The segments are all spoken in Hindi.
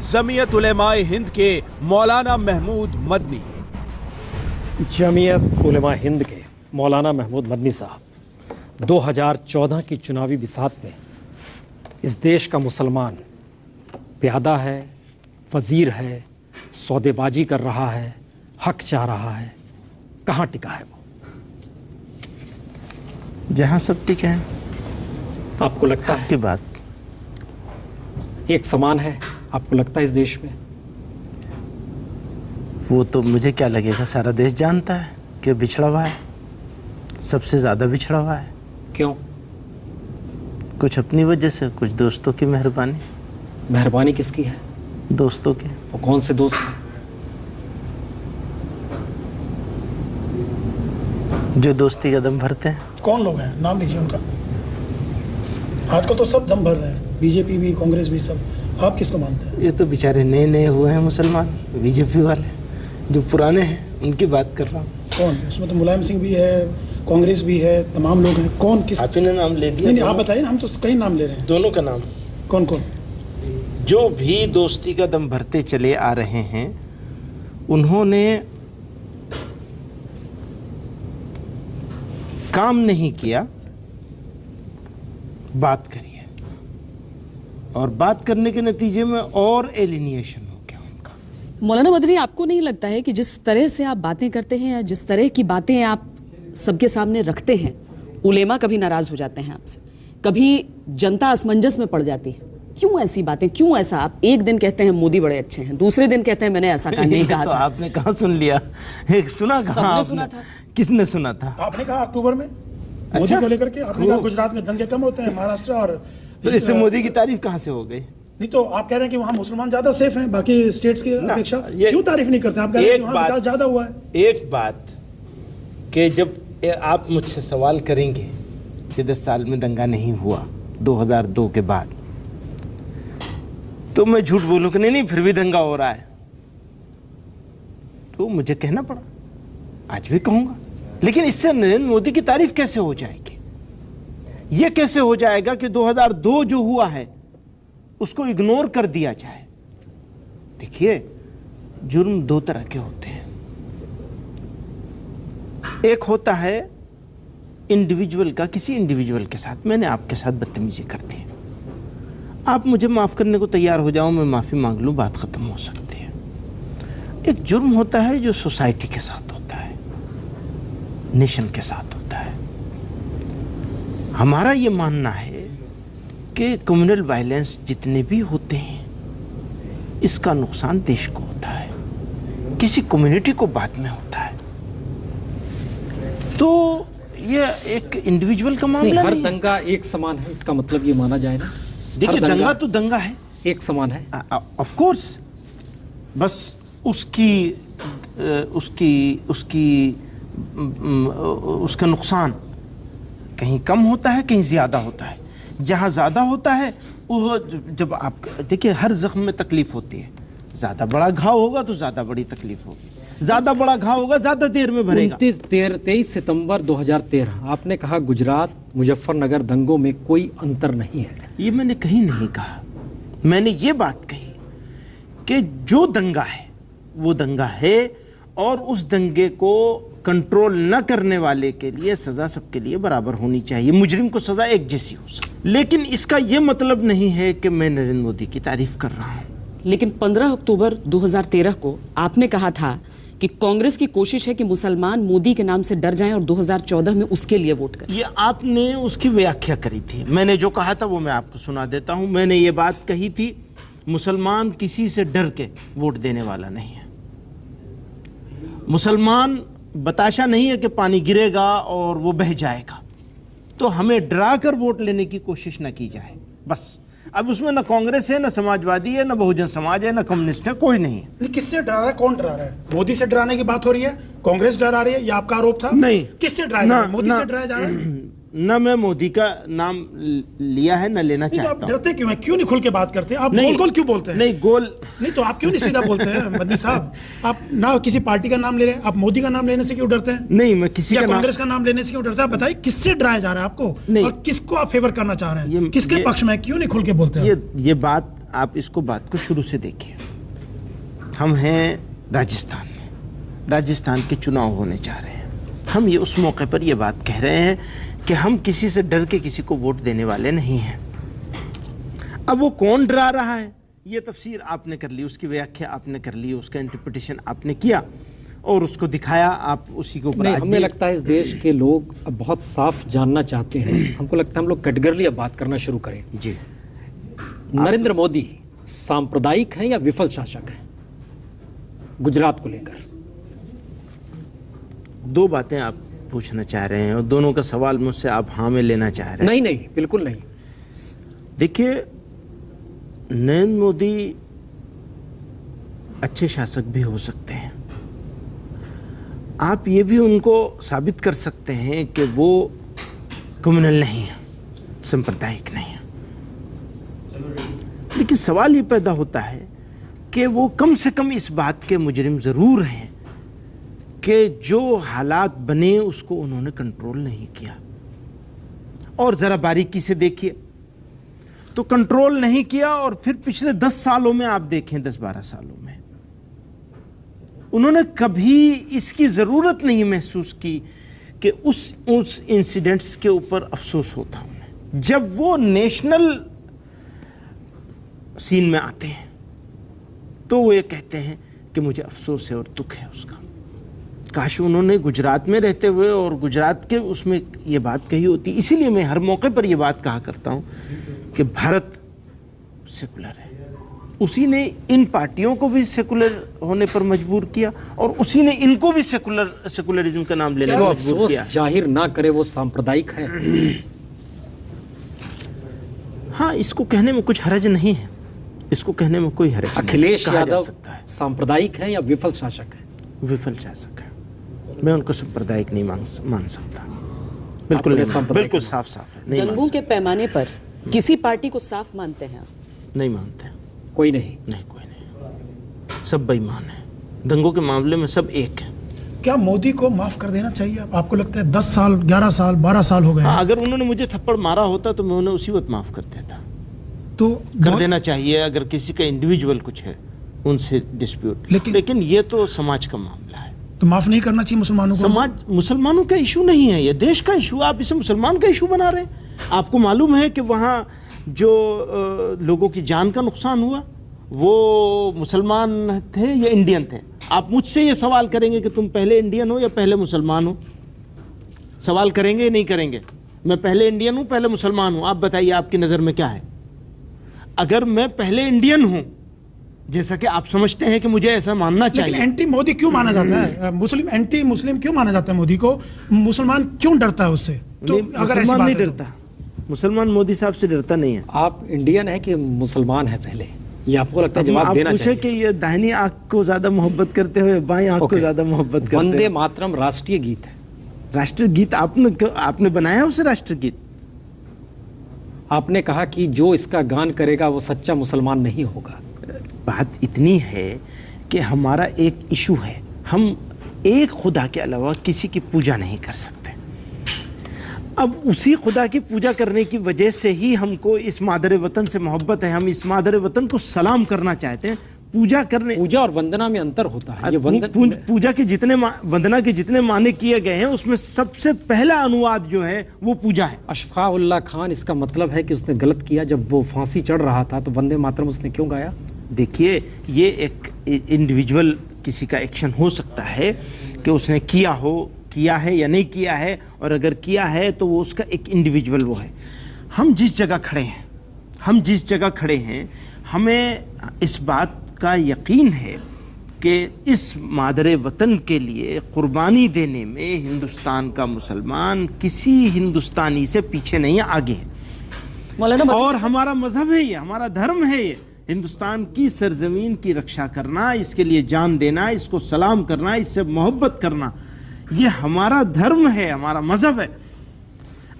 जमीयत उलेमाए हिंद के मौलाना महमूद मदनी। जमीयत उलेमा हिंद के मौलाना महमूद मदनी साहब 2014 की चुनावी बिसात में इस देश का मुसलमान प्यादा है, वजीर है, सौदेबाजी कर रहा है, हक चाह रहा है, कहाँ टिका है वो? जहाँ सब टिके हैं। आपको लगता है की बात एक समान है? आपको लगता है इस देश में? वो तो मुझे क्या लगेगा, सारा देश जानता है कि बिछड़ा हुआ है, सबसे ज़्यादा बिछड़ा हुआ है। क्यों? कुछ अपनी वजह से, कुछ दोस्तों की मेहरबानी। मेहरबानी किसकी है? दोस्तों की। वो कौन से दोस्त हैं? जो दोस्ती का दम भरते हैं। कौन लोग हैं, नाम लीजिए उनका। आजकल तो सब दम भर रहे हैं, बीजेपी भी, कांग्रेस भी, सब। आप किसको मानते हैं? ये तो बेचारे नए नए हुए हैं मुसलमान, बीजेपी वाले। जो पुराने हैं उनकी बात कर रहा हूँ। कौन? उसमें तो मुलायम सिंह भी है, कांग्रेस भी है, तमाम लोग हैं। कौन किस? आप ही ने नाम ले दिया। नहीं, आप बताइए ना, हम तो कई नाम ले रहे हैं। दोनों का नाम। कौन कौन? जो भी दोस्ती का दम भरते चले आ रहे हैं, उन्होंने काम नहीं किया, बात करी है, और बात करने के नतीजे में और एलिनिएशन हो गया उनका। मौलाना मदनी, आपको नहीं लगता है कि जिस तरह से आप बातें करते हैं या जिस तरह की बातें आप सबके सामने रखते हैं, उलेमा कभी नाराज हो जाते हैं आपसे, कभी जनता असमंजस में पड़ जाती है? क्यों ऐसी बातें, क्यों ऐसा? आप एक दिन कहते हैं मोदी बड़े अच्छे हैं, दूसरे दिन कहते हैं मैंने ऐसा नहीं कहा तो था। आपने कहाँ सुन लिया? एक सुना कहाँ? सबने सुना था। किसने सुना था? आपने कहा अक्टूबर में मोदी को लेकर के, आपने कहा गुजरात में दंगे कम होते हैं, महाराष्ट्र और तो इससे मोदी की तारीफ कहाँ से हो गई? नहीं, तो आप कह रहे हैं कि वहाँ मुसलमान ज्यादा सेफ हैं बाकी स्टेट्स की अपेक्षा। क्यों तारीफ नहीं करते? आप कह रहे हैं कि वहाँ विकास ज्यादा हुआ है। एक बात कि जब आप मुझसे सवाल करेंगे कि 10 साल में दंगा नहीं हुआ 2002 के बाद, तो मैं झूठ बोलूँ कि नहीं फिर भी दंगा हो रहा है, तो मुझे कहना पड़ा, आज भी कहूंगा। लेकिन इससे नरेंद्र मोदी की तारीफ कैसे हो जाएगी? यह कैसे हो जाएगा कि 2002 जो हुआ है उसको इग्नोर कर दिया जाए? देखिए, जुर्म दो तरह के होते हैं। एक होता है इंडिविजुअल का, किसी इंडिविजुअल के साथ मैंने आपके साथ बदतमीजी कर दी, आप मुझे माफ करने को तैयार हो जाओ, मैं माफी मांग लूं, बात खत्म हो सकती है। एक जुर्म होता है जो सोसाइटी के साथ होता है, नेशन के साथ होता है। हमारा ये मानना है कि कम्युनल वायलेंस जितने भी होते हैं, इसका नुकसान देश को होता है, किसी कम्युनिटी को बाद में होता है। तो ये एक इंडिविजुअल का मामला हर नहीं। दंगा एक समान है, इसका मतलब ये माना जाए ना? देखिए, दंगा तो दंगा है, एक समान है। ऑफ कोर्स, बस उसका नुकसान कहीं कम होता है, कहीं ज्यादा होता है। जहां ज्यादा होता है वो, जब आप देखिए, हर जख्म में तकलीफ होती है। ज्यादा बड़ा घाव होगा तो ज्यादा बड़ी तकलीफ होगी, ज्यादा बड़ा घाव होगा ज्यादा देर में भरेगा। 23 सितंबर 2013 आपने कहा गुजरात मुजफ्फरनगर दंगों में कोई अंतर नहीं है। ये मैंने कहीं नहीं कहा। मैंने ये बात कही कि जो दंगा है वो दंगा है, और उस दंगे को कंट्रोल न करने वाले के लिए सजा सबके लिए बराबर होनी चाहिए, मुजरिम को सजा एक जैसी हो सकती। लेकिन इसका यह मतलब नहीं है कि मैं नरेंद्र मोदी की तारीफ कर रहा हूं। लेकिन 15 अक्टूबर 2013 को आपने कहा था कि कांग्रेस की कोशिश है कि मुसलमान मोदी के नाम से डर जाएं और 2014 में उसके लिए वोट करें। ये आपने उसकी व्याख्या करी थी। मैंने जो कहा था वो मैं आपको सुना देता हूं। मैंने ये बात कही थी, मुसलमान किसी से डर के वोट देने वाला नहीं है। मुसलमान बताशा नहीं है कि पानी गिरेगा और वो बह जाएगा, तो हमें डरा कर वोट लेने की कोशिश न की जाए, बस। अब उसमें न कांग्रेस है, न समाजवादी है, न बहुजन समाज है, न कम्युनिस्ट है, कोई नहीं है। किससे डरा रहा है? कौन डरा रहा है? मोदी से डराने की बात हो रही है? कांग्रेस डरा रही है? ये आपका आरोप था? नहीं। किससे डराया जा रहा है? मोदी से डराया जा रहा है? न मैं मोदी का नाम लिया है, न लेना चाहता हूं। आप डरते क्यों हैं? क्यों नहीं खुल के बात करते? आप गोल गोल क्यों बोलते हैं? नहीं, गोल नहीं तो आप क्यों नहीं सीधा बोलते हैं मदनी साहब? आप ना किसी पार्टी का नाम ले रहे हैं, आप मोदी का नाम लेने से क्यों डरते हैं? नहीं, मैं किसी या का कांग्रेस का नाम लेने से क्यों डरते हैं? आप बताइए, किससे डराया जा रहा है आपको? नहीं। और किसको आप फेवर करना चाह रहे हैं? किसके पक्ष में? क्यों नहीं खुल के बोलते हैं? ये बात आप इसको बात को शुरू से देखिए। हम हैं राजस्थान में, राजस्थान के चुनाव होने जा रहे हैं। हम ये उस मौके पर ये बात कह रहे हैं कि हम किसी से डर के किसी को वोट देने वाले नहीं हैं। अब वो कौन डरा रहा है ये तफसीर आपने कर ली, उसकी व्याख्या आपने कर ली, उसका इंटरप्रिटेशन आपने किया और उसको दिखाया, आप उसी के ऊपर। नहीं, हमें लगता है इस देश के लोग अब बहुत साफ जानना चाहते हैं। हमको लगता है हम लोग कैटेगरली अब बात करना शुरू करें। जी, नरेंद्र मोदी सांप्रदायिक हैं या विफल शासक हैं गुजरात को लेकर? दो बातें आप पूछना चाह रहे हैं और दोनों का सवाल मुझसे आप हाँ में लेना चाह रहे हैं। नहीं नहीं, बिल्कुल नहीं। देखिए, नरेंद्र मोदी अच्छे शासक भी हो सकते हैं। आप ये भी उनको साबित कर सकते हैं कि वो कम्युनल नहीं है, सांप्रदायिक नहीं है। लेकिन सवाल ये पैदा होता है कि वो कम से कम इस बात के मुजरिम ज़रूर हैं कि जो हालात बने उसको उन्होंने कंट्रोल नहीं किया। और ज़रा बारीकी से देखिए तो कंट्रोल नहीं किया, और फिर पिछले 10 सालों में आप देखें, 10-12 सालों में उन्होंने कभी इसकी ज़रूरत नहीं महसूस की कि उस इंसिडेंट्स के ऊपर अफसोस होता उन्हें। जब वो नेशनल सीन में आते हैं तो वो ये कहते हैं कि मुझे अफसोस है और दुख है उसका। काश उन्होंने गुजरात में रहते हुए और गुजरात के उसमें ये बात कही होती। इसीलिए मैं हर मौके पर ये बात कहा करता हूँ कि भारत सेकुलर है। उसी ने इन पार्टियों को भी सेकुलर होने पर मजबूर किया और उसी ने इनको भी सेकुलरिज्म का नाम लेने पर मजबूर किया। जाहिर ना करे वो सांप्रदायिक है। हाँ, इसको कहने में कुछ हर्ज नहीं है, इसको कहने में कोई हर्ज नहीं। अखिलेश कहा जा यादव सकता है सांप्रदायिक है या विफल शासक है? विफल शासक है। मैं उनको सांप्रदायिक नहीं मान सकता। बिल्कुल नहीं, बिल्कुल साफ साफ है। नहीं दंगों के पैमाने पर किसी पार्टी को साफ मानते हैं आप? नहीं मानते। कोई नहीं। नहीं, कोई नहीं, सब बेईमान है। दंगों के मामले में सब एक है। क्या मोदी को माफ कर देना चाहिए? आपको लगता है 10 साल, 11 साल, 12 साल हो गए हैं? अगर उन्होंने मुझे थप्पड़ मारा होता तो मैं उन्हें उसी वक्त माफ कर देता। तो कर देना चाहिए अगर किसी का इंडिविजुअल कुछ है उनसे डिस्प्यूट। लेकिन ये तो समाज का मामला है, तो माफ नहीं करना चाहिए मुसलमानों को? समाज मुसलमानों का इशू नहीं है, ये देश का इशू। आप इसे मुसलमान का इशू बना रहे हैं। आपको मालूम है कि वहाँ जो लोगों की जान का नुकसान हुआ वो मुसलमान थे या इंडियन थे? आप मुझसे ये सवाल करेंगे कि तुम पहले इंडियन हो या पहले मुसलमान हो? सवाल करेंगे या नहीं करेंगे? मैं पहले इंडियन हूँ, पहले मुसलमान हूँ? आप बताइए, आपकी नज़र में क्या है? अगर मैं पहले इंडियन हूँ, जैसा कि आप समझते हैं कि मुझे ऐसा मानना चाहिए, लेकिन एंटी मोदी क्यों माना जाता है? मुस्लिम एंटी मुस्लिम क्यों माना जाता है मोदी को? मुसलमान क्यों डरता है उससे? तो अगर ऐसी मुसलमान बात नहीं है तो? डरता। मुसलमान मोदी साहब से डरता नहीं है। आप इंडियन है कि मुसलमान है पहले, ये आपको लगता है जवाब देना पूछे चाहिए? कि ये दाहिनी आंख को ज्यादा मोहब्बत करते हुए बाईं आंख को ज्यादा मोहब्बत करते वंदे हैं। मातरम राष्ट्रीय गीत है। राष्ट्रीय गीत आपने बनाया उसे राष्ट्रीय गीत? आपने कहा कि जो इसका गान करेगा वो सच्चा मुसलमान नहीं होगा। बात इतनी है कि हमारा एक इशू है, हम एक खुदा के अलावा किसी की पूजा नहीं कर सकते। अब उसी खुदा की पूजा करने की वजह से ही हमको इस मादर वतन से मोहब्बत है। हम इस मादर वतन को सलाम करना चाहते हैं। पूजा और वंदना में अंतर होता है। ये पूजा के जितने वंदना के जितने माने किए गए हैं उसमें सबसे पहला अनुवाद जो है वो पूजा है। अशफाउल्लाह खान, इसका मतलब है कि उसने गलत किया। जब वो फांसी चढ़ रहा था तो वंदे मातरम उसने क्यों गाया? देखिए, ये एक इंडिविजुअल किसी का एक्शन हो सकता है कि उसने किया है या नहीं किया है, और अगर किया है तो वो उसका एक इंडिविजुअल वो है। हम जिस जगह खड़े हैं हमें इस बात का यकीन है कि इस मादरे वतन के लिए कुर्बानी देने में हिंदुस्तान का मुसलमान किसी हिंदुस्तानी से पीछे नहीं, आगे है। और हमारा मजहब है ये, हमारा धर्म है ये, हिंदुस्तान की सरजमीन की रक्षा करना, इसके लिए जान देना, इसको सलाम करना, इससे मोहब्बत करना, ये हमारा धर्म है, हमारा मजहब है।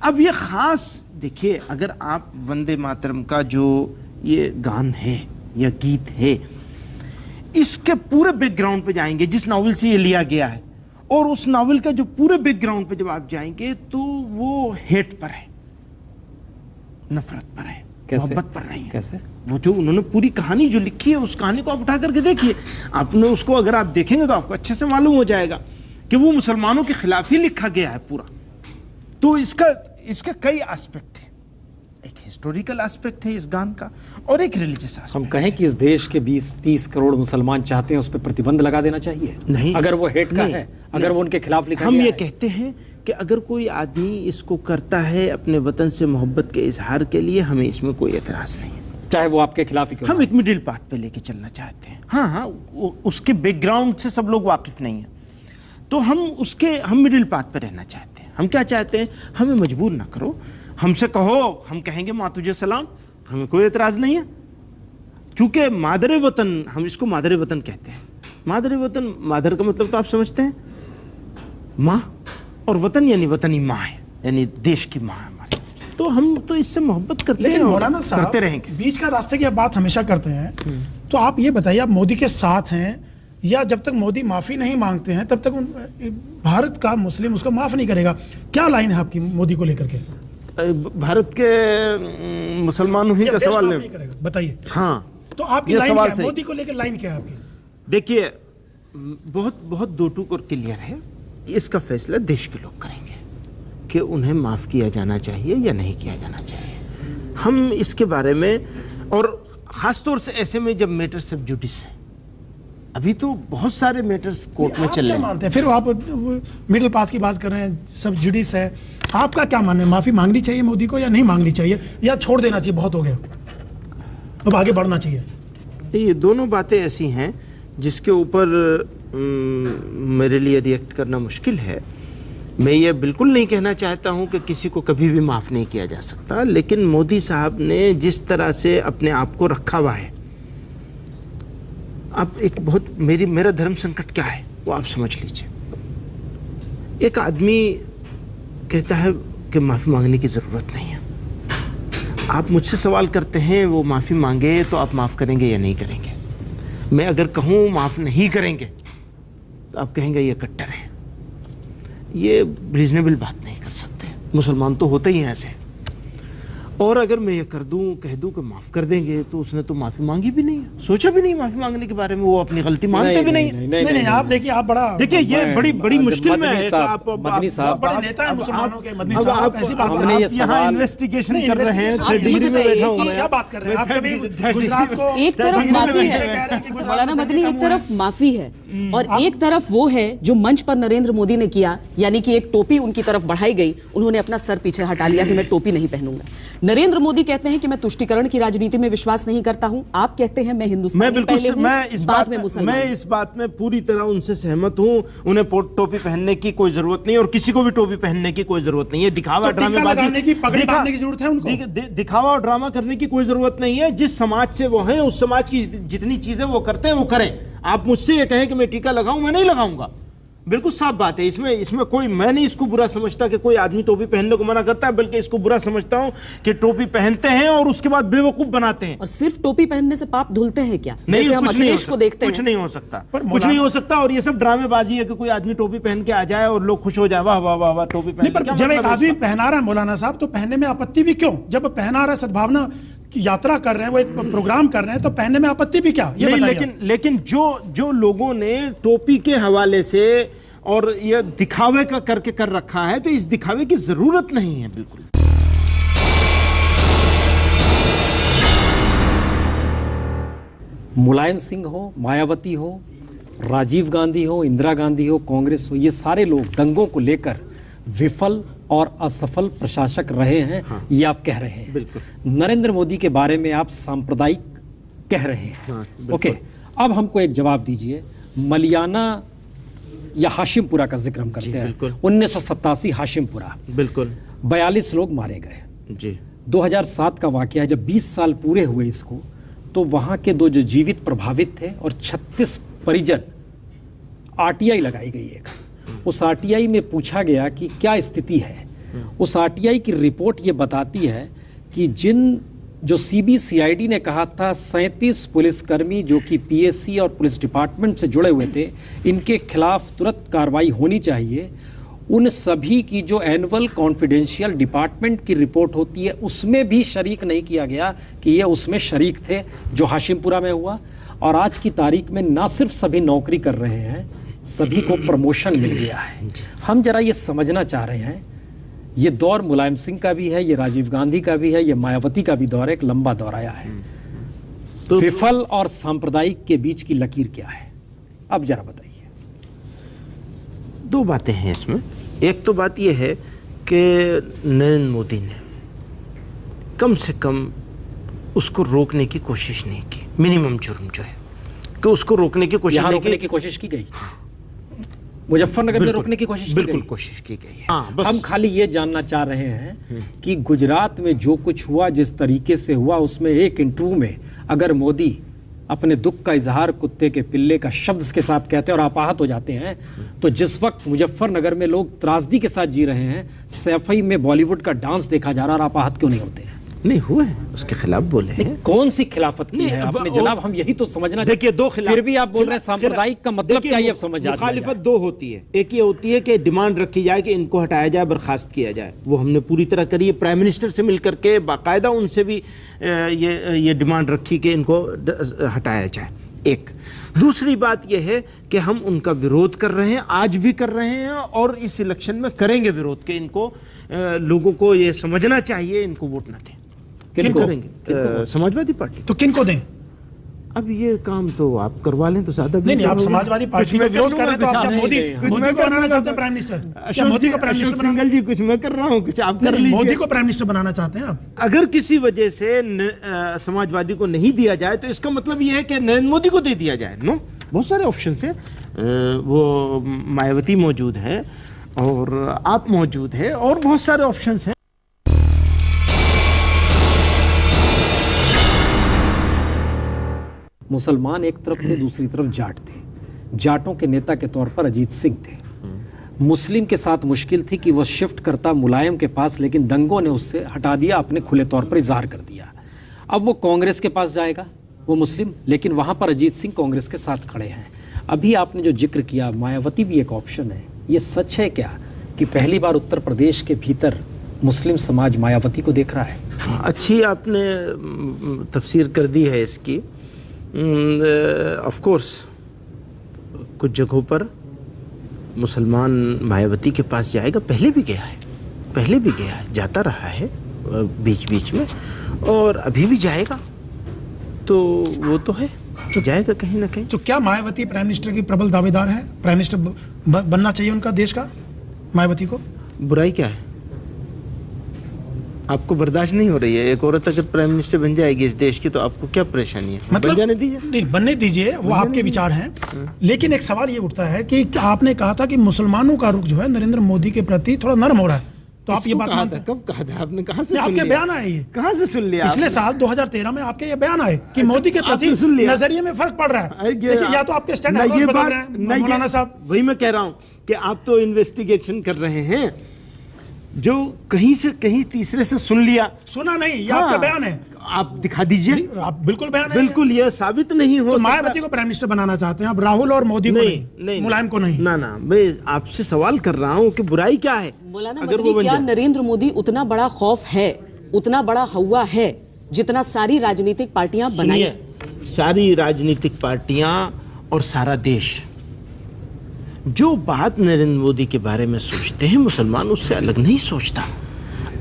अब ये खास देखिए, अगर आप वंदे मातरम का जो ये गान है या गीत है, इसके पूरे बैकग्राउंड पे जाएंगे, जिस नावल से ये लिया गया है, और उस नावल का जो पूरे बैकग्राउंड पे जब आप जाएंगे तो वो हेट पर है, नफरत पर है, मोहब्बत पर नहीं है। कैसे? वो जो उन्होंने पूरी कहानी जो लिखी है, उस कहानी को आप उठा करके देखिए। आपने उसको अगर आप देखेंगे तो आपको अच्छे से मालूम हो जाएगा कि वो मुसलमानों के खिलाफ ही लिखा गया है पूरा। तो इसका कई एस्पेक्ट है। एक हिस्टोरिकल एस्पेक्ट है इस गान का और एक रिलीजियस एस्पेक्ट। हम कहें कि इस देश के 20-30 करोड़ मुसलमान चाहते हैं उस पर प्रतिबंध लगा देना चाहिए? नहीं, अगर वो हेट का नहीं, है, अगर वो उनके खिलाफ लिखा हम गया ये है। कहते हैं कि अगर कोई आदमी इसको करता है अपने वतन से मोहब्बत के इजहार के लिए, हमें इसमें कोई एतराज नहीं है, चाहे वो आपके खिलाफ ही क्यों हम ना एक मिडिल पाथ पे लेके चलना चाहते हैं। हाँ, उसके बैकग्राउंड से सब लोग वाकिफ नहीं है, तो हम मिडिल पाथ पे रहना चाहते हैं। हम क्या चाहते हैं, हमें मजबूर ना करो, हमसे कहो, हम कहेंगे माँ तुझे सलाम, हमें कोई एतराज नहीं है। क्योंकि मादर वतन, हम इसको मादर वतन कहते हैं। मादर वतन, मादर का मतलब तो आप समझते हैं, माँ, और वतन यानी वतनी माँ है, यानी देश की माँ है हमारी। तो हम तो इससे मोहब्बत करते हैं, लेकिन मौलाना साहब करते रहेंगे। बीच का रास्ते की आप बात हमेशा करते हैं, तो आप ये बताइए, आप मोदी के साथ हैं या जब तक मोदी माफी नहीं मांगते हैं तब तक भारत का मुस्लिम उसको माफ नहीं करेगा? क्या लाइन है आपकी मोदी को लेकर के? भारत के मुसलमानों ही का सवाल नहीं करेगा, बताइए। हाँ, तो आपकी ये लाइन सवाल क्या है? सही। मोदी को लेकर लाइन क्या है आपकी? देखिए, बहुत बहुत दो टूक और क्लियर है। इसका फैसला देश के लोग करेंगे कि उन्हें माफ किया जाना चाहिए या नहीं किया जाना चाहिए। हम इसके बारे में, और खासतौर से ऐसे में जब मैटर सब जुडिस है, अभी तो बहुत सारे मैटर्स कोर्ट में आप चल क्या रहे हैं। मानते हैं? फिर आप मिडिल पास की बात कर रहे हैं, सब जुडिस है, आपका क्या मानना है? माफी मांगनी चाहिए मोदी को या नहीं मांगनी चाहिए, या छोड़ देना चाहिए, बहुत हो गया, अब आगे बढ़ना चाहिए? ये दोनों बातें ऐसी हैं जिसके ऊपर मेरे लिए रिएक्ट करना मुश्किल है। मैं ये बिल्कुल नहीं कहना चाहता हूं कि किसी को कभी भी माफ़ नहीं किया जा सकता, लेकिन मोदी साहब ने जिस तरह से अपने आप को रखा हुआ है, आप एक बहुत, मेरा धर्म संकट क्या है वो आप समझ लीजिए। एक आदमी कहता है कि माफ़ी मांगने की ज़रूरत नहीं है। आप मुझसे सवाल करते हैं वो माफ़ी मांगे तो आप माफ़ करेंगे या नहीं करेंगे? मैं अगर कहूँ माफ़ नहीं करेंगे तो आप कहेंगे ये कट्टर है। ये रीजनेबल बात नहीं कर सकते, मुसलमान तो होते ही हैं ऐसे। और अगर मैं ये कर दूं, कह दूं कि माफ़ कर देंगे, तो उसने तो माफ़ी मांगी भी नहीं है, सोचा भी नहीं माफ़ी मांगने के बारे में, वो अपनी गलती मानते भी नहीं। नहीं, आप देखिए, आप बड़ा, देखिए ये बड़ी मुश्किल में है। आप मदनी साहब, बड़े नेता हैं मुसलमानों के, मदनी अब साहब, आप ऐसी बात हमने कर ये रहे हैं। यहाँ सवाल- इन्वेस्टिगेशन नहीं, कर रहे हैं, investigation- आप डिग्री में बताइए बैठा कि हूँ मैं। क्या बात कर रहे हैं आप? कभी गुजरात को एक तरफ दिल्ली में माफी बैठे है, कह रहे हैं कि गुजरात मौलाना में मदनी, कम एक हुआ है। तरफ माफी है और एक तरफ वो है जो मंच पर नरेंद्र मोदी ने किया, यानी कि एक टोपी उनकी तरफ बढ़ाई गई, उन्होंने अपना सर पीछे हटा लिया कि मैं टोपी नहीं पहनूंगा। नरेंद्र मोदी कहते हैं कि मैं तुष्टीकरण की राजनीति में विश्वास नहीं करता हूं, आप कहते हैं मैं हिंदुस्तानी मैं बिल्कुल पहले हूं, मैं इस बाद बात में में मुसलमान। इस बात में पूरी तरह उनसे सहमत हूँ। उन्हें टोपी पहनने की कोई जरूरत नहीं, और किसी को भी टोपी पहनने की कोई जरूरत नहीं है। दिखावा, तो टीका ड्रामेबाजी, लगाने की, पगड़ी बांधने की जरूरत है उनको? दिखावा और ड्रामा करने की कोई जरूरत नहीं है। जिस समाज से वो हैं, उस समाज की जितनी चीजें वो करते हैं वो करें। आप मुझसे ये कहें कि मैं टीका लगाऊं, मैं नहीं लगाऊंगा, बिल्कुल साफ बात है। इसमें कोई, मैं नहीं इसको बुरा समझता कि कोई आदमी टोपी पहनने को मना करता है, बल्कि इसको बुरा समझता हूं कि टोपी पहनते हैं और उसके बाद बेवकूफ बनाते हैं। और सिर्फ टोपी पहनने से पाप धुलते हैं क्या? नहीं, जैसे हम कुछ नहीं हो अखिलेश को देखते कुछ हैं। नहीं हो सकता, पर कुछ नहीं हो सकता। और ये सब ड्रामेबाजी है कि कोई आदमी टोपी पहन के आ जाए और लोग खुश हो जाए, वाह वाह वाह वाह टोपी पहन नहीं, के। पर क्या जब एक मतलब है आदमी इसका? पहना रहा है मौलाना साहब, तो पहनने में आपत्ति भी क्यों? जब पहना रहा है, सद्भावना की यात्रा कर रहे हैं, वो एक प्रोग्राम कर रहे हैं, तो पहनने में आपत्ति भी क्या? ये नहीं, बताइए। लेकिन जो लोगों ने टोपी के हवाले से और ये दिखावे का करके कर रखा है, तो इस दिखावे की जरूरत नहीं है बिल्कुल। मुलायम सिंह हो, मायावती हो, राजीव गांधी हो, इंदिरा गांधी हो, कांग्रेस हो, ये सारे लोग दंगों को लेकर विफल और असफल प्रशासक रहे हैं। ये आप कह रहे हैं। बिल्कुल। नरेंद्र मोदी के बारे में आप सांप्रदायिक कह रहे हैं। ओके, अब हमको एक जवाब दीजिए। मलियाना या हाशिमपुरा का जिक्र हम करते हैं। बिल्कुल। 1987 हाशिमपुरा, बिल्कुल 42 लोग मारे गए। जी। 2007 का वाकया है। जब 20 साल पूरे हुए इसको, तो वहाँ के 2 जो जीवित प्रभावित थे और 36 परिजन, आरटीआई लगाई गई एक। उस आरटीआई में पूछा गया कि क्या स्थिति है। उस आरटीआई की रिपोर्ट ये बताती है कि जो सीबीसीआईडी ने कहा था 37 पुलिसकर्मी जो कि पीएससी और पुलिस डिपार्टमेंट से जुड़े हुए थे, इनके खिलाफ तुरंत कार्रवाई होनी चाहिए, उन सभी की जो एनुअल कॉन्फिडेंशियल डिपार्टमेंट की रिपोर्ट होती है उसमें भी शरीक नहीं किया गया कि ये उसमें शरीक थे जो हाशिमपुरा में हुआ। और आज की तारीख में ना सिर्फ सभी नौकरी कर रहे हैं, सभी को प्रमोशन मिल गया है। हम जरा ये समझना चाह रहे हैं, ये दौर मुलायम सिंह का भी है, ये राजीव गांधी का भी है, ये मायावती का भी दौर है, एक लंबा दौर आया है। तो विफल और सांप्रदायिक के बीच की लकीर क्या है, अब जरा बताइए। दो बातें हैं इसमें। एक तो बात यह है कि नरेंद्र मोदी ने कम से कम उसको रोकने की कोशिश नहीं की। मिनिमम जुर्म जो है कि उसको रोकने की कोशिश, रोकने की कोशिश की गई। मुजफ्फरनगर में रोकने की कोशिश की गई। बिल्कुल कोशिश की गई है। हम खाली ये जानना चाह रहे हैं कि गुजरात में जो कुछ हुआ, जिस तरीके से हुआ, उसमें एक इंटरव्यू में अगर मोदी अपने दुख का इजहार कुत्ते के पिल्ले का शब्द के साथ कहते हैं और आप आहत हो जाते हैं, तो जिस वक्त मुजफ्फरनगर में लोग त्रासदी के साथ जी रहे हैं, सैफई में बॉलीवुड का डांस देखा जा रहा है और आप आहत क्यों नहीं होते हैं? नहीं हुए, उसके खिलाफ बोले हैं। कौन सी खिलाफत की है आपने जनाब? हम यही तो समझना। देखिए, दो खिलाफ, फिर भी आप बोल रहे हैं सांप्रदायिक का मतलब क्या, ये अब समझ आ जाए। मुखालिफत दो होती है। एक ये होती है कि डिमांड रखी जाए कि इनको हटाया जाए, बर्खास्त किया जाए। वो हमने पूरी तरह करी है। प्राइम मिनिस्टर से मिलकर के बाकायदा उनसे भी ये डिमांड रखी कि इनको हटाया जाए। एक दूसरी बात यह है कि हम उनका विरोध कर रहे हैं, आज भी कर रहे हैं और इस इलेक्शन में करेंगे विरोध के। इनको लोगों को ये समझना चाहिए, इनको वोट ना दें। किनको करेंगे? समाजवादी पार्टी। तो किनको दें? अब ये काम तो आप करवा लें तो ज्यादा नहीं, आप समाजवादी पार्टी का विरोध कर रहे हैं, तो आप क्या मोदी को बनाना चाहते हैं प्राइम मिनिस्टर? क्या मोदी को प्राइम मिनिस्टर सिंगल जी, कुछ मैं कर रहा हूँ, कुछ आप कर लीजिए। मोदी को प्राइम मिनिस्टर बनाना चाहते हैं आप? अगर किसी वजह से समाजवादी को नहीं दिया जाए तो इसका मतलब ये है कि नरेंद्र मोदी को दे दिया जाए। नो, बहुत सारे ऑप्शन है। वो मायावती मौजूद है और आप मौजूद है और बहुत सारे ऑप्शन हैं। मुसलमान एक तरफ थे, दूसरी तरफ जाट थे। जाटों के नेता के तौर पर अजीत सिंह थे। मुस्लिम के साथ मुश्किल थी कि वह शिफ्ट करता मुलायम के पास, लेकिन दंगों ने उससे हटा दिया, अपने खुले तौर पर इजहार कर दिया। अब वो कांग्रेस के पास जाएगा, वो मुस्लिम, लेकिन वहां पर अजीत सिंह कांग्रेस के साथ खड़े हैं। अभी आपने जो जिक्र किया, मायावती भी एक ऑप्शन है। ये सच है क्या कि पहली बार उत्तर प्रदेश के भीतर मुस्लिम समाज मायावती को देख रहा है? अच्छी आपने तफसीर कर दी है इसकी। ऑफ कोर्स कुछ जगहों पर मुसलमान मायावती के पास जाएगा, पहले भी गया है, जाता रहा है बीच बीच में और अभी भी जाएगा। तो वो तो है, तो जाएगा कहीं ना कहीं। तो क्या मायावती प्राइम मिनिस्टर की प्रबल दावेदार है? प्राइम मिनिस्टर बनना चाहिए उनका देश का, मायावती को? बुराई क्या है? आपको बर्दाश्त नहीं हो रही है? एक औरत अगर प्राइम मिनिस्टर बन जाएगी इस देश की तो आपको क्या परेशानी है? मतलब बन जाने दीजिए। नहीं, बनने दीजिए, वो आपके विचार हैं। लेकिन एक सवाल ये उठता है कि आपने कहा था कि मुसलमानों का रुख जो है नरेंद्र मोदी के प्रति थोड़ा नर्म हो रहा है, तो आप ये बात मानते हैं? कब कहा था आपने? कहाँ से आपके बयान आए? ये कहाँ से सुन लिया? पिछले साल 2013 में आपके ये बयान आए कि मोदी के प्रति नजरिए में फर्क पड़ रहा है। देखिए, या तो आपके स्टैंड बदल रहे हैं मौलाना साहब। वही मैं कह रहा हूँ कि आप तो इन्वेस्टिगेशन कर रहे हैं, जो कहीं से कहीं तीसरे से सुन लिया। सुना नहीं, ये आपका बयान है। आप दिखा दीजिए। आप बिल्कुल बयान है। बिल्कुल, ये साबित नहीं हो तो मायावती को प्राइम मिनिस्टर बनाना चाहते हैं आप, राहुल और मोदी को नहीं, मुलायम को नहीं? ना, मैं आपसे सवाल कर रहा हूँ कि बुराई क्या है? मौलाना मदनी, क्या नरेंद्र मोदी उतना बड़ा खौफ है, उतना बड़ा हवा है जितना सारी राजनीतिक पार्टियां बनाई? सारी राजनीतिक पार्टियां और सारा देश जो बात नरेंद्र मोदी के बारे में सोचते हैं, मुसलमान उससे अलग नहीं सोचता।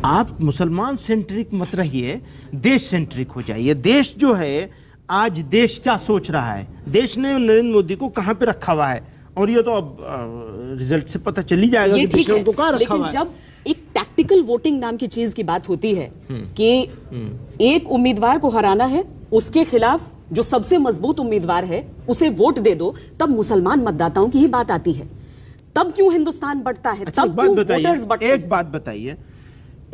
आप मुसलमान सेंट्रिक मत रहिए, देश सेंट्रिक हो जाइए। देश जो है, आज देश क्या सोच रहा है, देश ने नरेंद्र मोदी को कहां पे रखा हुआ है, और ये तो अब रिजल्ट से पता चल ही जाएगा कि देश ने उनको कहां रखा हुआ है। लेकिन जब एक टैक्टिकल वोटिंग नाम की चीज की बात होती है कि एक उम्मीदवार को हराना है, उसके खिलाफ जो सबसे मजबूत उम्मीदवार है उसे वोट दे दो, तब मुसलमान मतदाताओं की ही बात आती है। तब क्यों हिंदुस्तान बढ़ता है? अच्छा, तब क्यों वोटर्स बढ़ते हैं? एक बात बताइए,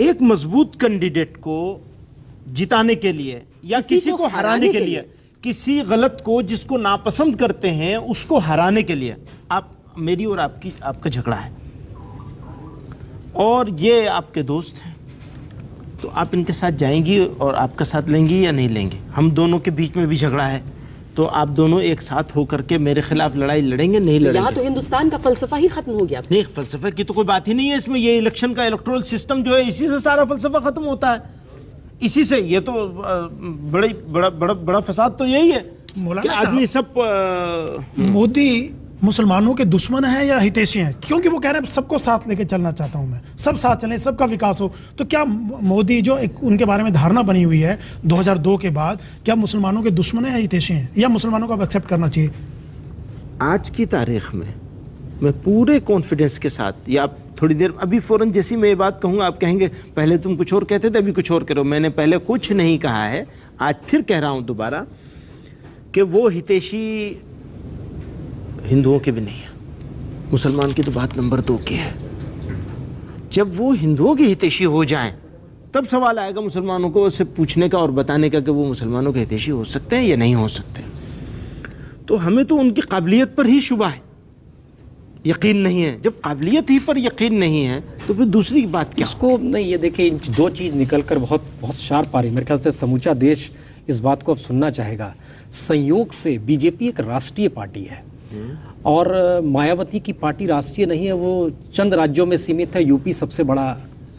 एक मजबूत कैंडिडेट को जिताने के लिए या किसी को हराने के लिए, किसी गलत को जिसको नापसंद करते हैं उसको हराने के लिए, आप मेरी और आपका झगड़ा है और ये आपके दोस्त हैं, तो आप इनके साथ जाएंगी और आपका साथ लेंगी या नहीं लेंगे? हम दोनों के बीच में भी झगड़ा है, तो आप दोनों एक साथ होकर के मेरे खिलाफ लड़ाई लड़ेंगे? नहीं लड़ेंगे। यहाँ तो हिंदुस्तान का फलसफा ही खत्म हो गया। नहीं, फलसफे की तो कोई बात ही नहीं है इसमें। ये इलेक्शन का इलेक्टोरल सिस्टम जो है, इसी से सारा फलसफा खत्म होता है, इसी से। ये तो बड़ा फसाद तो यही है कि आदमी सब मोदी मुसलमानों के दुश्मन है या हितैषी हैं? क्योंकि वो कह रहे हैं सबको साथ लेके चलना चाहता हूं मैं, सब साथ चलें, सबका विकास हो। तो क्या मोदी जो एक उनके बारे में धारणा बनी हुई है 2002 के बाद, क्या मुसलमानों के दुश्मन है या हितैषी हैं, या मुसलमानों को अब एक्सेप्ट करना चाहिए? आज की तारीख में मैं पूरे कॉन्फिडेंस के साथ, या आप थोड़ी देर अभी फौरन जैसी मैं ये बात कहूँगा आप कहेंगे पहले तुम कुछ और कहते थे, अभी कुछ और करो। मैंने पहले कुछ नहीं कहा है, आज फिर कह रहा हूँ दोबारा कि वो हितैषी हिंदुओं के भी नहीं है। मुसलमान की तो बात नंबर 2 की है। जब वो हिंदुओं के हितैषी हो जाएं, तब सवाल आएगा मुसलमानों को उससे पूछने का और बताने का कि वो मुसलमानों के हितैषी हो सकते हैं या नहीं हो सकते। तो हमें तो उनकी काबिलियत पर ही शुबा है, यकीन नहीं है। जब काबिलियत ही पर यकीन नहीं है तो फिर दूसरी बात क्या? इसको नहीं, ये देखिए, इन 2 चीज़ निकल कर बहुत बहुत शार्प आ रही है। मेरे ख्याल से समूचा देश इस बात को अब सुनना चाहेगा। संयोग से बीजेपी एक राष्ट्रीय पार्टी है और मायावती की पार्टी राष्ट्रीय नहीं है, वो चंद राज्यों में सीमित है। यूपी सबसे बड़ा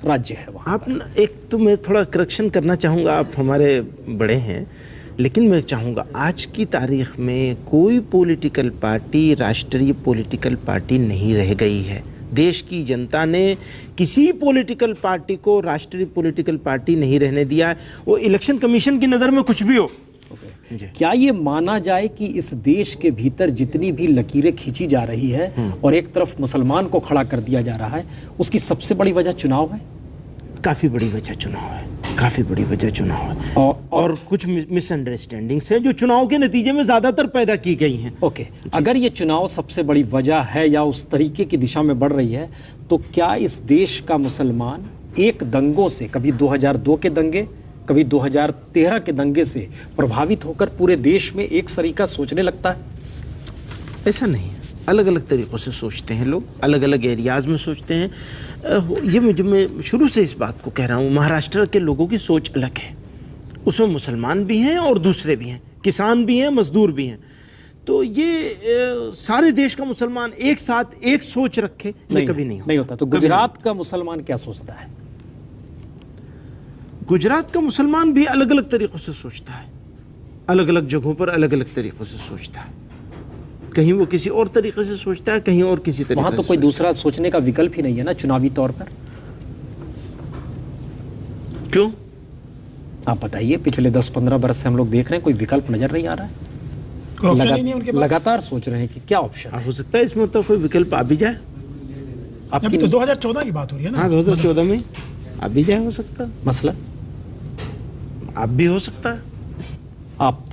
राज्य है वहाँ। आप एक तो मैं थोड़ा करेक्शन करना चाहूँगा, आप हमारे बड़े हैं, लेकिन मैं चाहूँगा आज की तारीख में कोई पॉलिटिकल पार्टी राष्ट्रीय पॉलिटिकल पार्टी नहीं रह गई है। देश की जनता ने किसी पॉलिटिकल पार्टी को राष्ट्रीय पॉलिटिकल पार्टी नहीं रहने दिया है, वो इलेक्शन कमीशन की नज़र में कुछ भी हो। क्या ये माना जाए कि इस देश के भीतर जितनी भी लकीरें खींची जा रही है और एक तरफ मुसलमान को खड़ा कर दिया जा रहा है, उसकी सबसे बड़ी वजह चुनाव है? काफ़ी बड़ी वजह चुनाव है, काफ़ी बड़ी वजह चुनाव है। और कुछ मिसअंडरस्टैंडिंग्स हैं जो चुनाव के नतीजे में ज़्यादातर पैदा की गई हैं। ओके, अगर ये चुनाव सबसे बड़ी वजह है या उस तरीके की दिशा में बढ़ रही है, तो क्या इस देश का मुसलमान एक दंगों से, कभी 2002 के दंगे, कभी 2013 के दंगे से प्रभावित होकर पूरे देश में एक तरीका सोचने लगता है? ऐसा नहीं है, अलग अलग तरीक़ों से सोचते हैं लोग, अलग अलग एरियाज़ में सोचते हैं। ये मैं शुरू से इस बात को कह रहा हूँ, महाराष्ट्र के लोगों की सोच अलग है। उसमें मुसलमान भी हैं और दूसरे भी हैं, किसान भी हैं, मजदूर भी हैं। तो ये सारे देश का मुसलमान एक साथ एक सोच रखे, ये कभी नहीं होता। तो गुजरात का मुसलमान क्या सोचता है? गुजरात का मुसलमान भी अलग अलग तरीक़ों से सोचता है, अलग अलग जगहों पर अलग अलग तरीक़ों से सोचता है। कहीं वो किसी और तरीके से सोचता है, कहीं और किसी तरीके से। वहाँ तो कोई दूसरा सोचने का विकल्प ही नहीं है ना चुनावी तौर पर। क्यों? आप बताइए, पिछले 10-15 बरस से हम लोग देख रहे हैं, कोई विकल्प नजर नहीं आ रहा है। लगातार सोच रहे हैं कि क्या ऑप्शन हो सकता है इसमें, तो कोई विकल्प आ भी जाए। अभी तो 2014 की बात हो रही है ना? हाँ, 2014 में आ भी जाए, हो सकता है। मसला आप भी हो सकता है, आप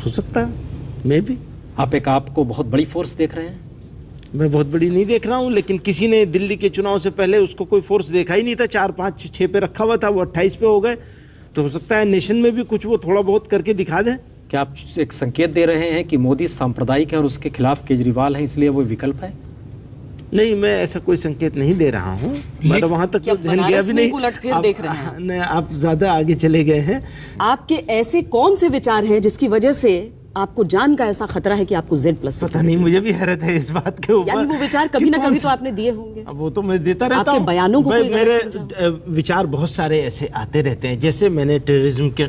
हो सकता है, मैं भी। आप एक आपको बहुत बड़ी फोर्स देख रहे हैं? मैं बहुत बड़ी नहीं देख रहा हूँ, लेकिन किसी ने दिल्ली के चुनाव से पहले उसको कोई फोर्स देखा ही नहीं था। 4, 5, 6 पे रखा हुआ था, वो 28 पे हो गए। तो हो सकता है नेशन में भी कुछ वो थोड़ा बहुत करके दिखा दें। क्या आप एक संकेत दे रहे हैं कि मोदी सांप्रदायिक है और उसके खिलाफ केजरीवाल है, इसलिए वो विकल्प है? नहीं, मैं ऐसा कोई संकेत नहीं दे रहा हूँ। मतलब वहाँ तक तो ध्यान गया भी नहीं। उलटफेर देख रहे हैं आप ज्यादा आगे चले गए हैं। आपके ऐसे कौन से विचार हैं जिसकी वजह से आपको जान का ऐसा खतरा है कि आपको Z+ पता नहीं, मुझे भी हैरत है इस बात के ऊपर। यानी वो विचार कभी ना कभी तो आपने दिए होंगे। अब वो तो मैं देता रहता हूँ। आपके बयानों को कोई मेरे विचार बहुत सारे ऐसे आते रहते हैं। जैसे मैंने टेररिज्म के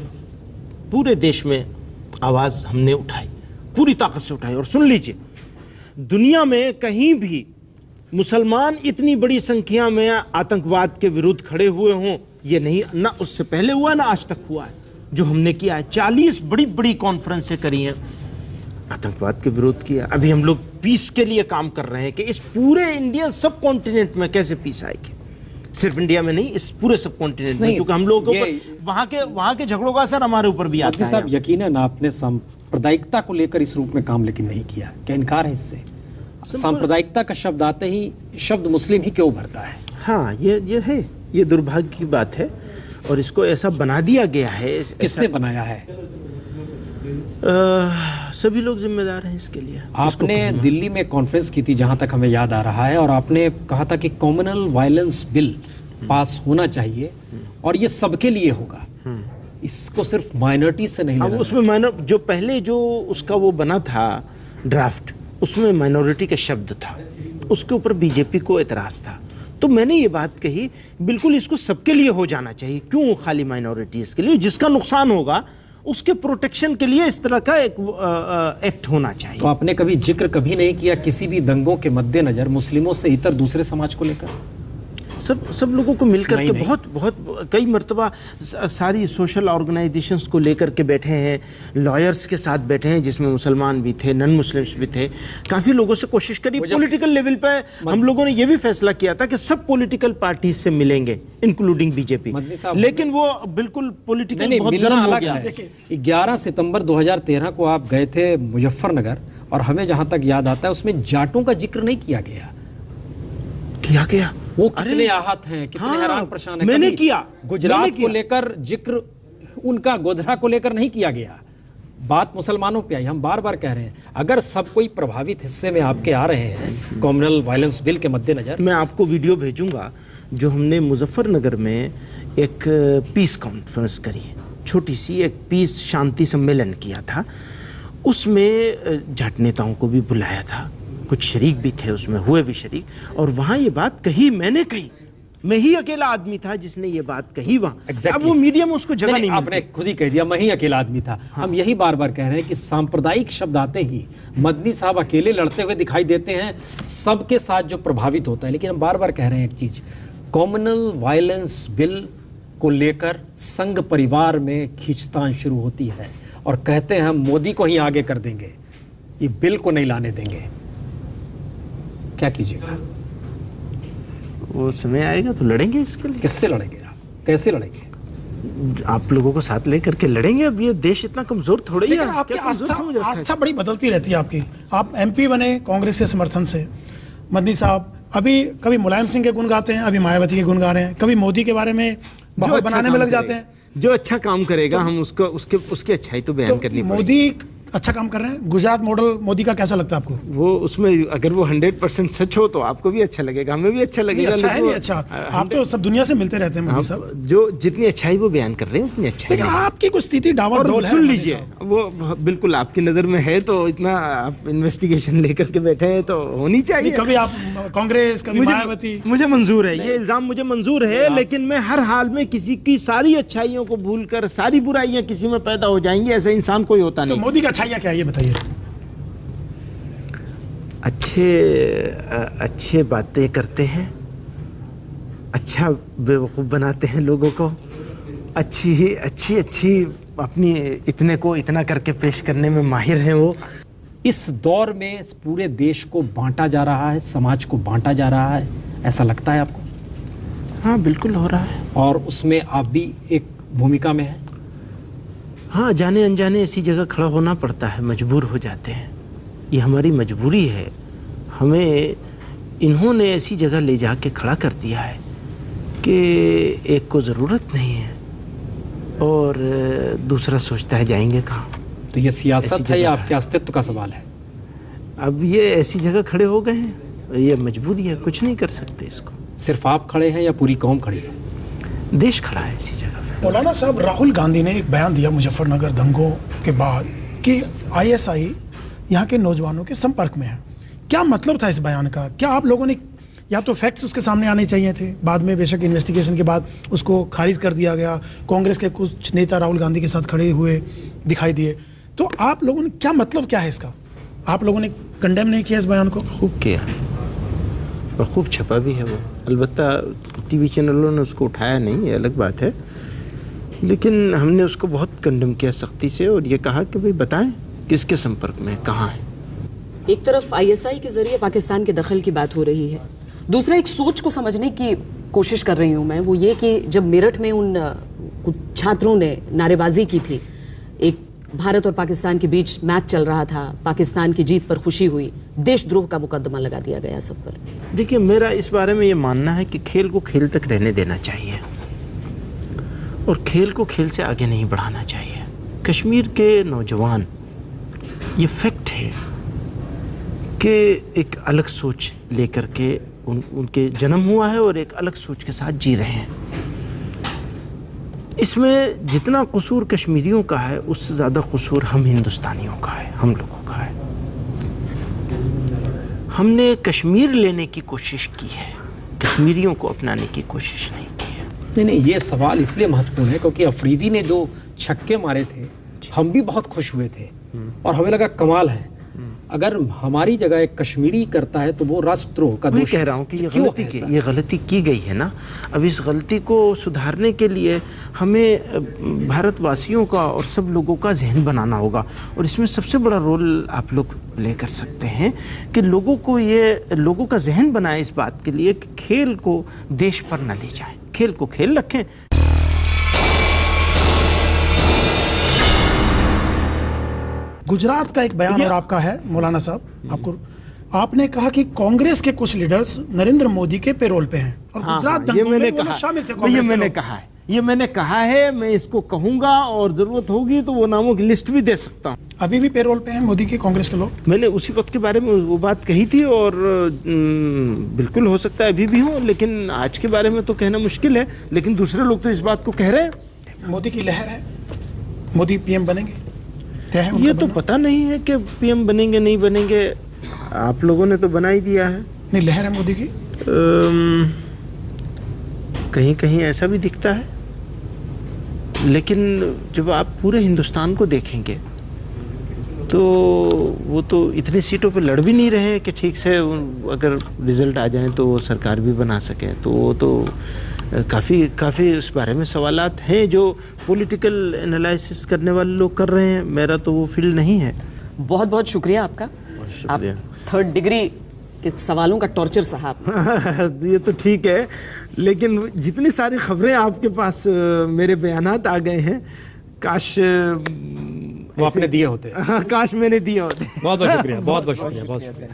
पूरे देश में आवाज़ हमने उठाई, पूरी ताकत से उठाई। और सुन लीजिए, दुनिया में कहीं भी मुसलमान इतनी बड़ी संख्या में आतंकवाद के विरुद्ध खड़े हुए हों, ये नहीं, ना उससे पहले हुआ ना आज तक हुआ है। जो हमने किया है, 40 बड़ी बड़ी कॉन्फ्रेंसें करी हैं, आतंकवाद के विरोध किया। अभी हम लोग पीस के लिए काम कर रहे हैं कि इस पूरे इंडियन सब कॉन्टिनेंट में कैसे पीस आएगी। सिर्फ इंडिया में नहीं, इस पूरे सब कॉन्टिनेंट में, क्योंकि हम लोगों को वहाँ के झगड़ों का असर हमारे ऊपर भी आता है। साहब, यकीनन आपने सांप्रदायिकता को लेकर इस रूप में काम लेकिन नहीं किया, क्या इनकार है इससे? सांप्रदायिकता का शब्द आते ही शब्द मुस्लिम ही क्यों भरता है? हाँ, ये है, ये दुर्भाग्य की बात है और इसको ऐसा बना दिया गया है। किसने बनाया है? सभी लोग जिम्मेदार हैं इसके लिए। आपने दिल्ली में कॉन्फ्रेंस की थी, जहां तक हमें याद आ रहा है, और आपने कहा था कि कम्युनल वायलेंस बिल पास होना चाहिए और ये सबके लिए होगा। इसको सिर्फ माइनॉरिटी से नहीं अब लेना उसमें जो पहले जो उसका वो बना था ड्राफ्ट, उसमें माइनॉरिटी का शब्द था, उसके ऊपर बीजेपी को एतराज़ था। तो मैंने ये बात कही, बिल्कुल इसको सबके लिए हो जाना चाहिए, क्यों खाली माइनॉरिटीज़ के लिए? जिसका नुकसान होगा उसके प्रोटेक्शन के लिए इस तरह का एक एक्ट होना चाहिए। तो आपने कभी जिक्र कभी नहीं किया किसी भी दंगों के मद्देनजर मुस्लिमों से इतर दूसरे समाज को लेकर? सब लोगों को मिलकर के नहीं। बहुत कई मर्तबा सारी सोशल ऑर्गेनाइजेशंस को लेकर के बैठे हैं, लॉयर्स के साथ बैठे हैं, जिसमें मुसलमान भी थे, नॉन मुस्लिम्स भी थे। काफ़ी लोगों से कोशिश करी, पॉलिटिकल लेवल पे हम लोगों ने ये भी फैसला किया था कि सब पॉलिटिकल पार्टीज से मिलेंगे, इंक्लूडिंग बीजेपी, लेकिन वो बिल्कुल पॉलिटिकल बहुत गर्म हो गया। 11 सितंबर 2013 को आप गए थे मुजफ्फरनगर, और हमें जहां तक याद आता है उसमें जाटों का जिक्र नहीं किया गया। किया गया, वो कितने आहत हैं, कितने हैरान परेशान हैं। मैंने किया, गुजरात को लेकर जिक्र उनका, गोधरा को लेकर नहीं किया गया। बात मुसलमानों पे आई। हम बार बार कह रहे हैं, अगर सब कोई प्रभावित हिस्से में आपके आ रहे हैं कम्युनल वायलेंस बिल के मद्देनजर। मैं आपको वीडियो भेजूंगा जो हमने मुजफ्फरनगर में एक पीस कॉन्फ्रेंस करी, छोटी सी एक पीस शांति सम्मेलन किया था। उसमें जाट नेताओं को भी बुलाया था, कुछ शरीक भी थे उसमें, हुए भी शरीक, और वहाँ ये बात कही, मैंने कही, मैं ही अकेला आदमी था जिसने ये बात कही वहाँ। Exactly. अब वो मीडिया में उसको जगह नहीं आपने खुद ही कह दिया, मैं ही अकेला आदमी था। हम यही बार बार कह रहे हैं कि सांप्रदायिक शब्द आते ही मदनी साहब अकेले लड़ते हुए दिखाई देते हैं सबके साथ जो प्रभावित होता है। लेकिन हम बार बार कह रहे हैं एक चीज, कम्युनल वायलेंस बिल को लेकर संघ परिवार में खींचतान शुरू होती है और कहते हैं हम मोदी को ही आगे कर देंगे, ये बिल को नहीं लाने देंगे। क्या कीजिएगा? वो समय आएगा तो लड़ेंगे इसके लिए। किससे लड़ेंगे आप? कैसे लड़ेंगे? आप लोगों को साथ लेकर के लड़ेंगे। अब ये देश इतना कमजोर थोड़ा ही है। लेकिन आपकी क्या कमजोर समझ रखा है? आस्था बड़ी बदलती रहती है आपकी। आप एमपी बने कांग्रेस के समर्थन से, मदनी साहब अभी कभी मुलायम सिंह के गुण गाते हैं, अभी मायावती के गुण गा रहे हैं, कभी मोदी के बारे में माहौल बनाने में लग जाते हैं। जो अच्छा काम करेगा हम उसको उसकी अच्छाई तो बयान करनी पड़ेगी। मोदी अच्छा काम कर रहे हैं। गुजरात मॉडल मोदी का कैसा लगता है आपको? वो उसमें अगर वो 100% सच हो तो आपको भी अच्छा लगेगा, हमें भी अच्छा लगेगा। अच्छा है नहीं अच्छा? आप तो सब दुनिया से मिलते रहते हैं मोदी साहब। जो जितनी अच्छाई वो बयान कर रहे हैं उतनी अच्छाई। लेकिन आपकी कुछ स्थिति डावाडोल है। सुन लीजिए, वो बिल्कुल आपकी नजर में है तो इतना आप इन्वेस्टिगेशन लेकर के बैठे हैं तो होनी चाहिए। कभी आप कांग्रेस, कभी मायावती। मुझे मंजूर है, ये इल्जाम मुझे मंजूर है, लेकिन मैं हर हाल में किसी की सारी अच्छाइयों को भूलकर सारी बुराइयां किसी में पैदा हो जाएंगी, ऐसा इंसान कोई होता नहीं। तो मोदी की अच्छाइयां क्या है ये बताइए? अच्छे बातें करते हैं, अच्छा बेवकूफ़ बनाते हैं लोगों को, अच्छी अपनी इतने को इतना करके पेश करने में माहिर हैं वो। इस दौर में पूरे देश को बांटा जा रहा है, समाज को बांटा जा रहा है, ऐसा लगता है आपको? हाँ बिल्कुल हो रहा है। और उसमें आप भी एक भूमिका में हैं? हाँ, जाने अनजाने ऐसी जगह खड़ा होना पड़ता है, मजबूर हो जाते हैं, ये हमारी मजबूरी है। हमें इन्होंने ऐसी जगह ले जाके खड़ा कर दिया है कि एक को ज़रूरत नहीं है और दूसरा सोचता है जाएंगे कहाँ। तो ये सियासत है या आपके अस्तित्व का सवाल है? अब ये ऐसी जगह खड़े हो गए हैं, ये मजबूरी है, कुछ नहीं कर सकते इसको। सिर्फ आप खड़े हैं या पूरी कौम खड़ी है? देश खड़ा है ऐसी जगह। मौलाना साहब, राहुल गांधी ने एक बयान दिया मुजफ्फरनगर दंगों के बाद कि आईएसआई यहाँ के नौजवानों के संपर्क में है। क्या मतलब था इस बयान का? क्या आप लोगों ने, या तो फैक्ट्स उसके सामने आने चाहिए थे, बाद में बेशक इन्वेस्टिगेशन के बाद उसको खारिज कर दिया गया, कांग्रेस के कुछ नेता राहुल गांधी के साथ खड़े हुए दिखाई दिए, तो आप लोगों ने, क्या मतलब क्या है इसका? आप लोगों ने कंडेम नहीं किया इस बयान को? खूब किया और खूब छपा भी है वो। अलबत्ता टीवी चैनलों ने उसको उठाया नहीं, ये अलग बात है, लेकिन हमने उसको बहुत कंडेम किया सख्ती से और ये कहा कि भाई बताएं किसके संपर्क में, कहाँ है। एक तरफ आईएसआई के जरिए पाकिस्तान के दखल की बात हो रही है, दूसरा एक सोच को समझने की कोशिश कर रही हूँ मैं, वो ये कि जब मेरठ में उन कुछ छात्रों ने नारेबाजी की थी, एक भारत और पाकिस्तान के बीच मैच चल रहा था, पाकिस्तान की जीत पर खुशी हुई, देशद्रोह का मुकदमा लगा दिया गया सब पर। देखिए, मेरा इस बारे में ये मानना है कि खेल को खेल तक रहने देना चाहिए और खेल को खेल से आगे नहीं बढ़ाना चाहिए। कश्मीर के नौजवान, ये फैक्ट है कि एक अलग सोच लेकर के उनके जन्म हुआ है और एक अलग सोच के साथ जी रहे हैं। इसमें जितना कसूर कश्मीरियों का है उससे ज़्यादा कसूर हम हिंदुस्तानियों का है, हम लोगों का है। हमने कश्मीर लेने की कोशिश की है, कश्मीरियों को अपनाने की कोशिश नहीं की है। नहीं, ये सवाल इसलिए महत्वपूर्ण है क्योंकि अफरीदी ने जो छक्के मारे थे हम भी बहुत खुश हुए थे और हमें लगा कमाल है। अगर हमारी जगह एक कश्मीरी करता है तो वो राष्ट्रद्रोह का मैं दोष कह रहा हूँ कि ये गलती की गई है ना। अब इस गलती को सुधारने के लिए हमें भारतवासियों का और सब लोगों का जहन बनाना होगा, और इसमें सबसे बड़ा रोल आप लोग प्ले कर सकते हैं कि लोगों का जहन बनाए इस बात के लिए कि खेल को देश पर न ले जाए, खेल को खेल रखें। गुजरात का एक बयान और आपका है मौलाना साहब, आपने कहा कि कांग्रेस के कुछ लीडर्स नरेंद्र मोदी के पेरोल पे हैं और गुजरात दंगों में वो लोग शामिल थे। ये मैंने कहा है, मैं इसको कहूंगा और जरूरत होगी तो वो नामों की लिस्ट भी दे सकता हूँ। अभी भी पेरोल पे हैं मोदी के कांग्रेस के लोग? मैंने उसी वक्त के बारे में वो बात कही थी और बिल्कुल हो सकता है अभी भी हो, लेकिन आज के बारे में तो कहना मुश्किल है। लेकिन दूसरे लोग तो इस बात को कह रहे हैं। मोदी की लहर है, मोदी पीएम बनेंगे, ये तो पता नहीं है कि पीएम बनेंगे नहीं बनेंगे, आप लोगों ने तो बना ही दिया है। नहीं, लहर है मोदी की? कहीं कहीं ऐसा भी दिखता है, लेकिन जब आप पूरे हिंदुस्तान को देखेंगे तो वो तो इतनी सीटों पे लड़ भी नहीं रहे कि ठीक से अगर रिजल्ट आ जाए तो वो सरकार भी बना सके। तो वो तो काफ़ी उस बारे में सवालात हैं जो पॉलिटिकल एनालिसिस करने वाले लोग कर रहे हैं। मेरा तो वो फील्ड नहीं है। बहुत बहुत शुक्रिया आपका। आप 3rd डिग्री के सवालों का टॉर्चर साहब। ये तो ठीक है, लेकिन जितनी सारी खबरें आपके पास मेरे बयानात आ गए हैं, काश वो आपने दिए होते। काश मैंने दिए होते। बहुत बहुत शुक्रिया, बहुत बहुत शुक्रिया, बहुत शुक्रिया।